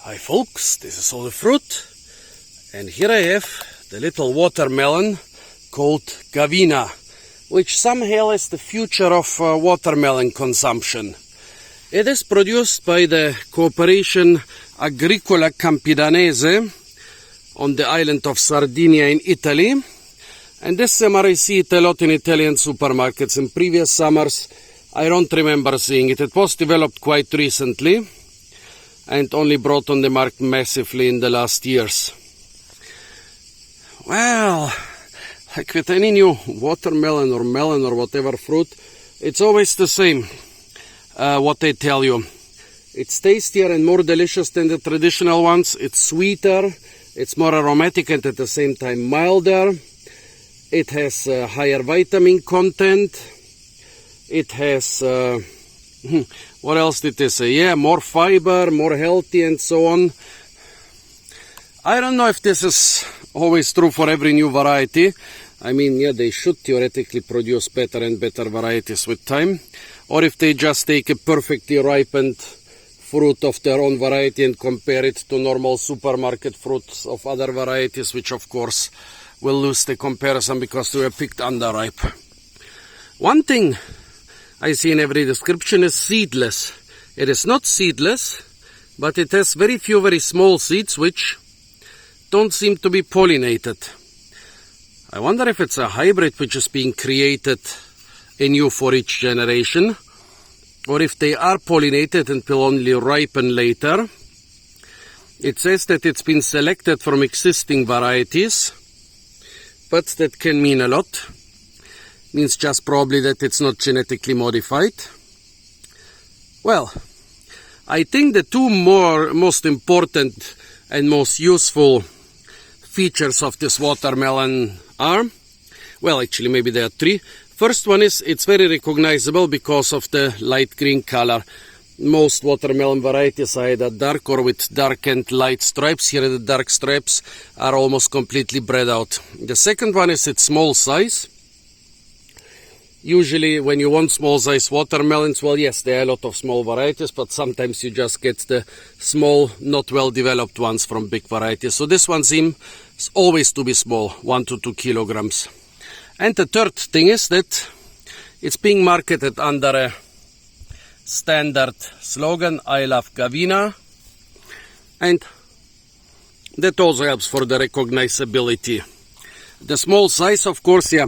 Hi folks, this is all the fruit, and here I have the little watermelon called Gavina, which some hail as the future of watermelon consumption. It is produced by the cooperation agricola Campidanese on the island of Sardinia in Italy, and this summer I see it a lot in Italian supermarkets. In previous summers I don't remember seeing it. It was developed quite recently and only brought on the market massively in the last years. Well, like with any new watermelon or melon or whatever fruit, it's always the same, what they tell you. It's tastier and more delicious than the traditional ones. It's sweeter, it's more aromatic and at the same time milder. It has higher vitamin content. It has... what else did they say? Yeah, more fiber, more healthy and so on. I don't know if this is always true for every new variety. I mean, yeah, they should theoretically produce better and better varieties with time. Or if they just take a perfectly ripened fruit of their own variety and compare it to normal supermarket fruits of other varieties, which of course will lose the comparison because they were picked underripe. One thing I see in every description is seedless. It is not seedless, but it has very few very small seeds which don't seem to be pollinated. I wonder if it's a hybrid which is being created anew for each generation, or if they are pollinated and will only ripen later. It says that it's been selected from existing varieties, but that can mean a lot. Means just probably that it's not genetically modified. Well, I think the two most important and most useful features of this watermelon are, well, actually maybe there are three. First one is it's very recognizable because of the light green color. Most watermelon varieties are either dark or with dark and light stripes. Here the dark stripes are almost completely bred out. The second one is its small size. Usually when you want small size watermelons, well yes, there are a lot of small varieties, but sometimes you just get the small, not well developed ones from big varieties. So this one seems always to be small, 1 to 2 kilograms. And the third thing is that it's being marketed under a standard slogan, I love Gavina, and that also helps for the recognizability. The small size, of course, yeah,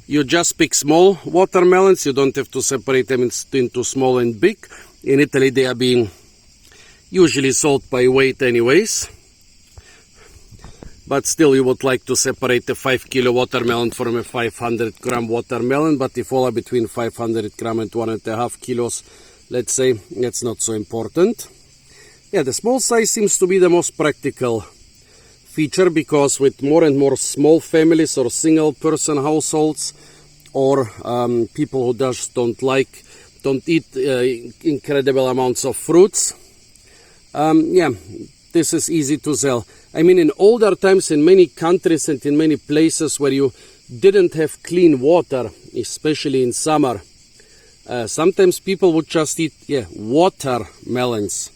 you just pick small watermelons, you don't have to separate them into small and big. In Italy they are being usually sold by weight anyways. But still you would like to separate the 5 kilo watermelon from a 500 gram watermelon. But if all are between 500 gram and 1.5 kilos, let's say, that's not so important. Yeah, the small size seems to be the most practical feature, because with more and more small families or single person households, or people who just don't eat incredible amounts of fruits, yeah, this is easy to sell. I mean, in older times, in many countries and in many places where you didn't have clean water, especially in summer, sometimes people would just eat, yeah, watermelons.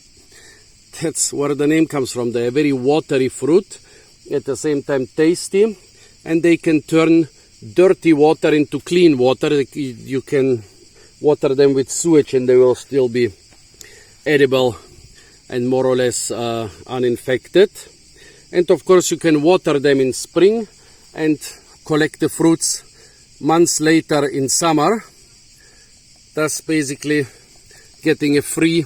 That's where the name comes from. They're a very watery fruit, at the same time tasty, and they can turn dirty water into clean water. You can water them with sewage and they will still be edible and more or less uninfected. And of course you can water them in spring and collect the fruits months later in summer, thus basically getting a free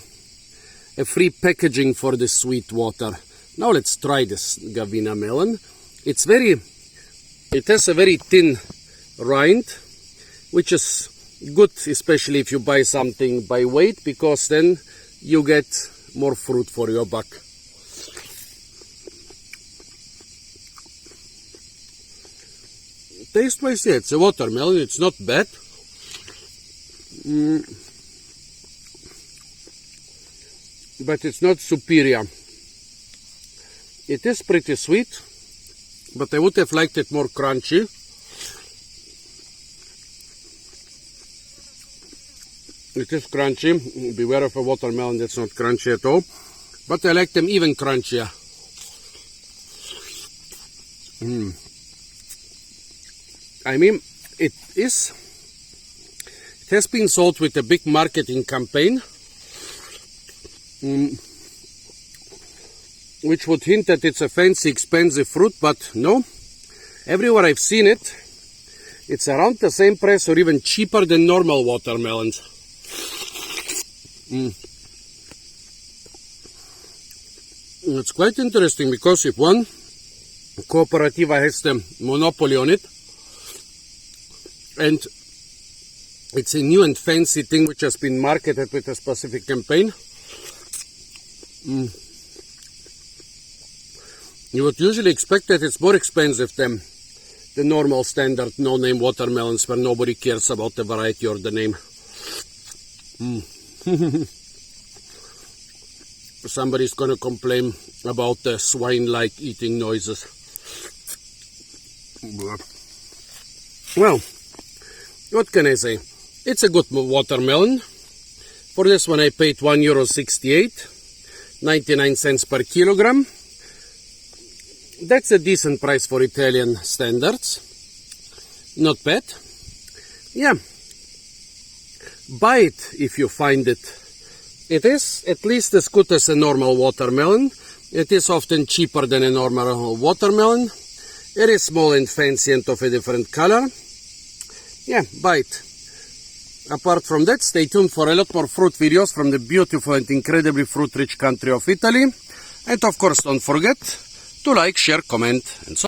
packaging for the sweet water. Now let's try this Gavina melon. It has a very thin rind, which is good, especially if you buy something by weight, because then you get more fruit for your buck. Taste-wise, yeah, it's a watermelon, it's not bad. But it's not superior. It is pretty sweet, but I would have liked it more crunchy. It is crunchy. Beware of a watermelon that's not crunchy at all. but I like them even crunchier. I mean, it has been sold with a big marketing campaign, which would hint that it's a fancy, expensive fruit, but no. Everywhere I've seen it, it's around the same price or even cheaper than normal watermelons. It's quite interesting, because if one cooperativa has the monopoly on it, and it's a new and fancy thing which has been marketed with a specific campaign, you would usually expect that it's more expensive than the normal standard no-name watermelons where nobody cares about the variety or the name. Somebody's gonna complain about the swine-like eating noises. Well, what can I say? It's a good watermelon. For this one I paid €1.68, 99 cents per kilogram. That's a decent price for Italian standards. Not bad. Yeah. Buy it if you find it. It is at least as good as a normal watermelon. It is often cheaper than a normal watermelon. It is small and fancy and of a different color. Yeah, buy it. Apart from that, stay tuned for a lot more fruit videos from the beautiful and incredibly fruit-rich country of Italy. And of course, don't forget to like, share, comment, and so on.